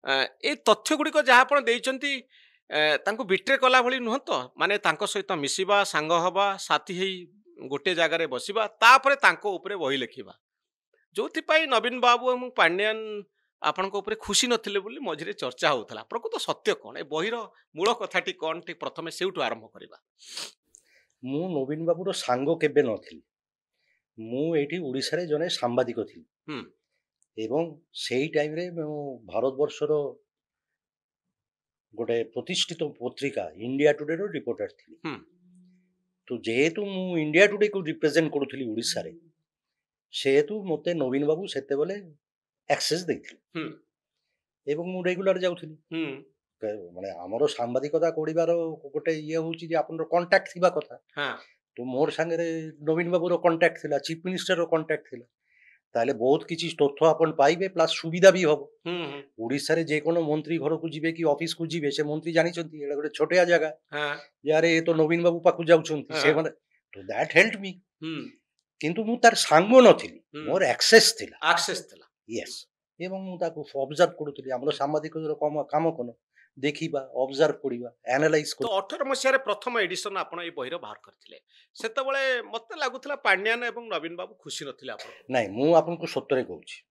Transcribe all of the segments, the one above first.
ए तथ्य गुड़िक जहाँ आप देइचंती बिट्रे कला भली नुह तो माने सहित मिसिबा सांग हवा साथी हेई गोटे जगार बसवा तापर बही लिखा जो नवीन बाबू और पांड्यान आपण खुशी नथिले बोली मझिरे चर्चा होता प्रकृत सत्य कौन ए बहिर मूल कथाटी कौन ठीक प्रथमे सेउठु आरंभ करबा। मु नवीन बाबूर सांग केबे नथिली मु एठी ओडिसा रे जने सांबादिक थी एवं सेही टाइम रे भारतवर्षर गोटे प्रतिष्ठित पत्रिका इंडिया टुडे रो रिपोर्टर थी। तो जेहेतु मु इंडिया टुडे को रिप्रेजेंट करूथली ओडिसा रे सेहेतु मते नवीन बाबू सेते बेले एक्सेस देथिले एवं मु रेगुलर जाउथली माने हमरो सांबादिकता कोडिबार गोटे ये होची जे आपन कांटेक्ट थिबा कथा। तो मोर संगे नवीन बाबूर कांटेक्ट थिला चीफ मिनिस्टर रो कांटेक्ट थिला ताले बहुत किछि तथ्य आपन पाइबे प्लस सुविधा भी हबो। ओडिसा रे जे कोनो मंत्री घर को जिबे कि ऑफिस को जिबे से मंत्री जानि छथि एडा गोटे छोटिया जगह यारे ए तो नवीन बाबू पाखु जाउछथि से माने तो दैट हेल्प्ड मी किंतु मु तार सांगो नथिली मोर एक्सेस थिला यस एवं मु ताको ऑब्जर्व करूथली हमरो सामाजिक काम कोन देखिबा ऑब्जर्व करिबा एनालाइज तो 18 मसिया प्रथम एडिशन आपण ए बहिर बाहर करथिले सेते बेले मते लागुथला पांड्यान एवं नवीन बाबू खुशी नथिले आपण नाही मु आपन को सत्तरे कहूची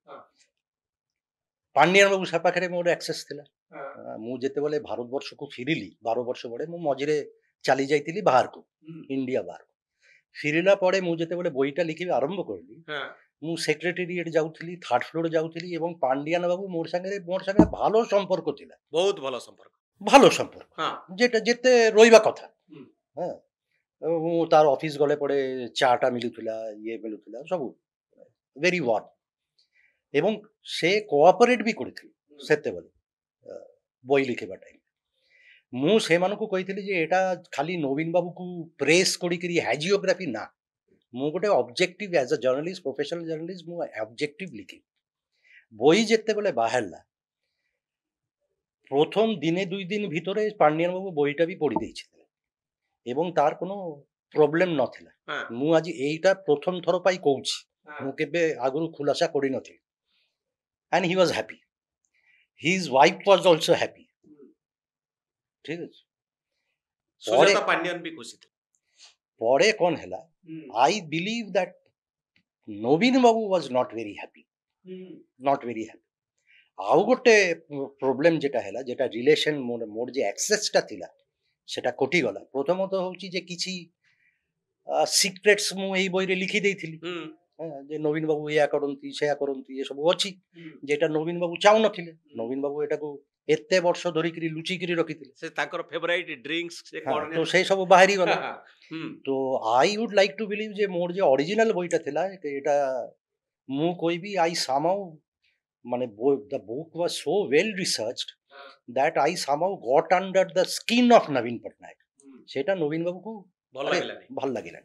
पांड्यान बाबू सा पाखरे मोर एक्सेस थिला मु जेते बेले भारत वर्ष को फिरिली 12 वर्ष बडे मु मझिरे चली जाइतिली बाहर को इंडिया बाहर को फिरिला पड़े मु जेते बेले बहिटा लिखिबा आरंभ करली मु सेक्रेटेरिएट जाउथली थर्ड फ्लोर जाउथली एवं पांड्यान बाबू मोर संगे भालो संपर्क थिला बहुत भालो संपर्क जेटा जेते रोइबा कथा हां मु तार ऑफिस गले पड़े चाटा मिलुथला ये मिलुथला सब वेरी वार्म एवं से कोऑपरेट भी करथि सेते बेले बई लिखिबा टाइम मु से मानको को कहितली जे एटा खाली नवीन बाबू को प्रेस कोडी करी हाजियोग्राफी ना मु गोटे objective as a journalist professional journalist मु ऑब्जेक्टिव लिखि बई जेते बेले बाहरला प्रथम दिने दुई दिन भितरे पांड्यान बाबू बईटा भी पढ़ी देइछिले एवं तार कोनो प्रॉब्लम नथिला मु आज एटा प्रथम थरो पाई कहूछि मु केबे आगुरु खुलासा करि नथि and he was happy his wife was also happy ठीक है सुजाता पांड्यान भी खुशी थे पड़े कौन हैला I believe that Naveen Babu was not very happy आउ गोटे प्रॉब्लम जेटा हैला जेटा रिलेशन मोर जे एक्सेस टा थिला सेटा कोटी गला प्रथमत होची जे किछि सीक्रेट्स मु एई बई रे लिखि देइथिली जे नवीन बाबू या करंती ये सब अछि जेटा नवीन बाबू चाउ नथिले नवीन बाबू एटा को एते वर्ष धरि करी लुचि करी रखिथिले से ताकर फेवरेट ड्रिंक्स से कोन तो से सब बाहरी गला तो I would like to believe जे मोर जे ओरिजिनल बईटा थिला एटा मु कोई भी आई सामाउ माने the book was so well researched that I somehow got under the skin of Naveen Patnaik सेटा नवीन बाबू को भल लागिला